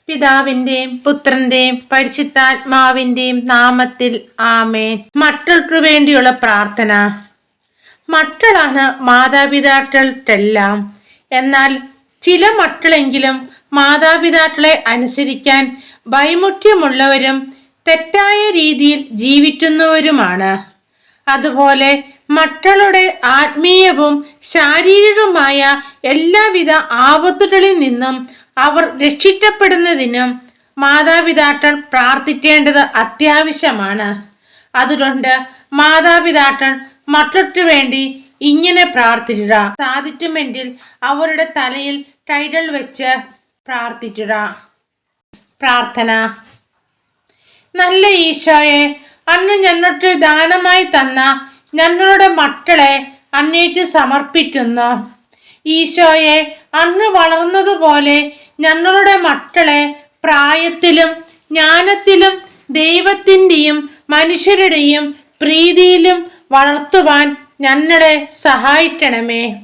പിതാവിന്റെയും പുത്രന്റെയും പരിശുദ്ധാത്മാവിന്റെയും നാമത്തിൽ ആമേൻ. മക്കൾക്ക് വേണ്ടിയുള്ള പ്രാർത്ഥന. മക്കളാണ് മാതാപിതാക്കൾക്കെല്ലാം. എന്നാൽ ചില മക്കളെങ്കിലും മാതാപിതാക്കളെ അനുസരിക്കാൻ വൈമുഖ്യമുള്ളവരും തെറ്റായ രീതിയിൽ ജീവിക്കുന്നവരുമാണ്. അതുപോലെ മക്കളുടെ ആത്മീയവും ശാരീരികവുമായ എല്ലാവിധ ആപത്തുകളിൽ നിന്നും അവർ രക്ഷിക്കപ്പെടുന്നതിനും മാതാപിതാക്കൾ പ്രാർത്ഥിക്കേണ്ടത് അത്യാവശ്യമാണ്. അതുകൊണ്ട് മാതാപിതാക്കൾ മക്കൾക്ക് വേണ്ടി ഇങ്ങനെ പ്രാർത്ഥിക്കുക. സാധിക്കുമെങ്കിൽ അവരുടെ തലയിൽ കൈകൾ വെച്ച് പ്രാർത്ഥിക്കുക. പ്രാർത്ഥന. നല്ല ഈശോയെ, അന്ന് ഞങ്ങൾക്ക് ദാനമായി തന്ന ഞങ്ങളുടെ മക്കളെ അങ്ങേക്ക് സമർപ്പിക്കുന്നു. ഈശോയെ, അന്ന് വളർന്നതുപോലെ ഞങ്ങളുടെ മക്കളെ പ്രായത്തിലും ജ്ഞാനത്തിലും ദൈവത്തിൻ്റെയും മനുഷ്യരുടെയും പ്രീതിയിലും വളർത്തുവാൻ ഞങ്ങളെ സഹായിക്കണമേ.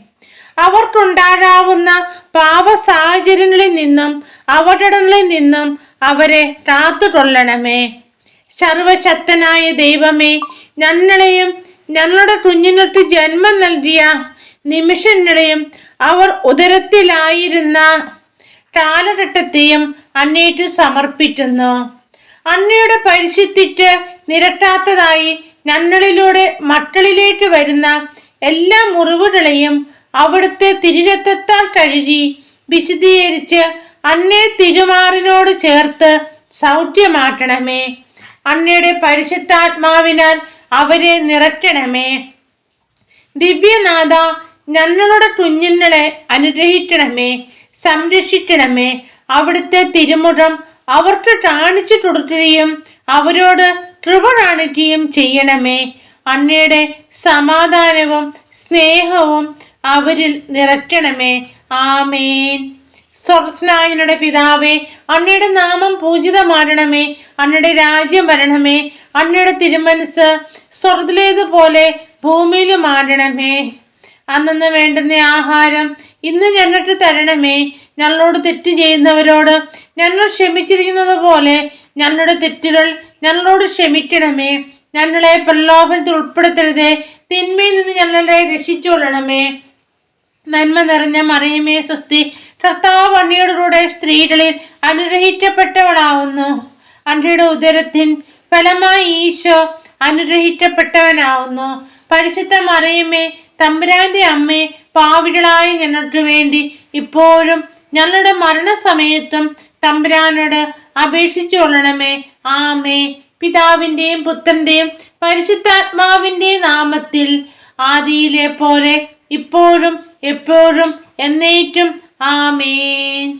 അവർക്കുണ്ടാകാവുന്ന പാപ സാഹചര്യങ്ങളിൽ നിന്നും അപകടങ്ങളിൽ നിന്നും അവരെ കാത്തുകൊള്ളണമേ. സർവശക്തനായ ദൈവമേ, ഞങ്ങളെയും ഞങ്ങളുടെ കുഞ്ഞുങ്ങൾക്ക് ജന്മം നൽകിയ നിമിഷങ്ങളെയും അവർ ഉദരത്തിലായിരുന്ന കാലഘട്ടത്തെയും അങ്ങേക്ക് സമർപ്പിക്കുന്നു. അങ്ങയുടെ പരിശുദ്ധിക്ക് നിരക്കാത്തതായി ഞങ്ങളിലൂടെ മക്കളിലേക്ക് വരുന്ന എല്ലാ മുറിവുകളെയും അവിടുത്തെ തിരുരക്തത്താൽ കഴുകി വിശദീകരിച്ച് അങ്ങേ തിരുമാറിനോട് ചേർത്ത് സൗഖ്യമാക്കണമേ. അങ്ങയുടെ പരിശുദ്ധാത്മാവിനാൽ അവരെ നിറയ്ക്കണമേ. ദിവ്യനാഥ, ഞങ്ങളുടെ കുഞ്ഞുങ്ങളെ അനുഗ്രഹിക്കണമേ, സംരക്ഷിക്കണമേ. അവിടുത്തെ തിരുമുഖം അവർക്ക് കാണിച്ചു കൊടുക്കുകയും അവരോട് കൃപ കാണിക്കുകയും ചെയ്യണമേ. അങ്ങയുടെ സമാധാനവും സ്നേഹവും അവരിൽ നിറയ്ക്കണമേ. ആമേൻ. സ്വർഗ്ഗസ്ഥനായ പിതാവേ, അങ്ങയുടെ നാമം പൂജിതമാകണമേ. അങ്ങയുടെ രാജ്യം വരണമേ. അങ്ങയുടെ തിരുമനസ് സ്വർഗ്ഗത്തിലേതുപോലെ ഭൂമിയിലുമാകണമേ. അന്നു വേണ്ടുന്ന ആഹാരം ഇന്ന് ഞങ്ങൾക്ക് തരണമേ. ഞങ്ങളോട് തെറ്റ് ചെയ്യുന്നവരോട് ഞങ്ങൾ ക്ഷമിച്ചിരിക്കുന്നത് പോലെ ഞങ്ങളുടെ തെറ്റുകൾ ഞങ്ങളോട് ക്ഷമിക്കണമേ. ഞങ്ങളെ പ്രലോഭനത്തിൽ ഉൾപ്പെടുത്തരുതേ, തിന്മയിൽ നിന്ന് ഞങ്ങളെ രക്ഷിച്ചുകൊള്ളണമേ. നന്മ നിറഞ്ഞ മറിയമേ സ്വസ്തി, കർത്താവ് അങ്ങയുടെ കൂടെ സ്ത്രീകളിൽ അനുഗ്രഹിക്കപ്പെട്ടവളാവുന്നു. അങ്ങയുടെ ഉദരത്തിൻ ഫലമായി ഈശോ അനുഗ്രഹിക്കപ്പെട്ടവനാവുന്നു. പരിശുദ്ധ മറിയമേ, തമ്പുരാന്റെ അമ്മേ, പാപികളായ ഞങ്ങൾക്ക് വേണ്ടി ഇപ്പോഴും ഞങ്ങളുടെ മരണസമയത്തും തമ്പുരാനോട് അപേക്ഷിച്ചു കൊള്ളണമേ. ആമേ. പിതാവിന്റെയും പുത്രന്റെയും പരിശുദ്ധാത്മാവിന്റെയും നാമത്തിൽ, ആദിയിലെ പോലെ ഇപ്പോഴും എപ്പോഴും എന്നേക്കും. ആമേൻ.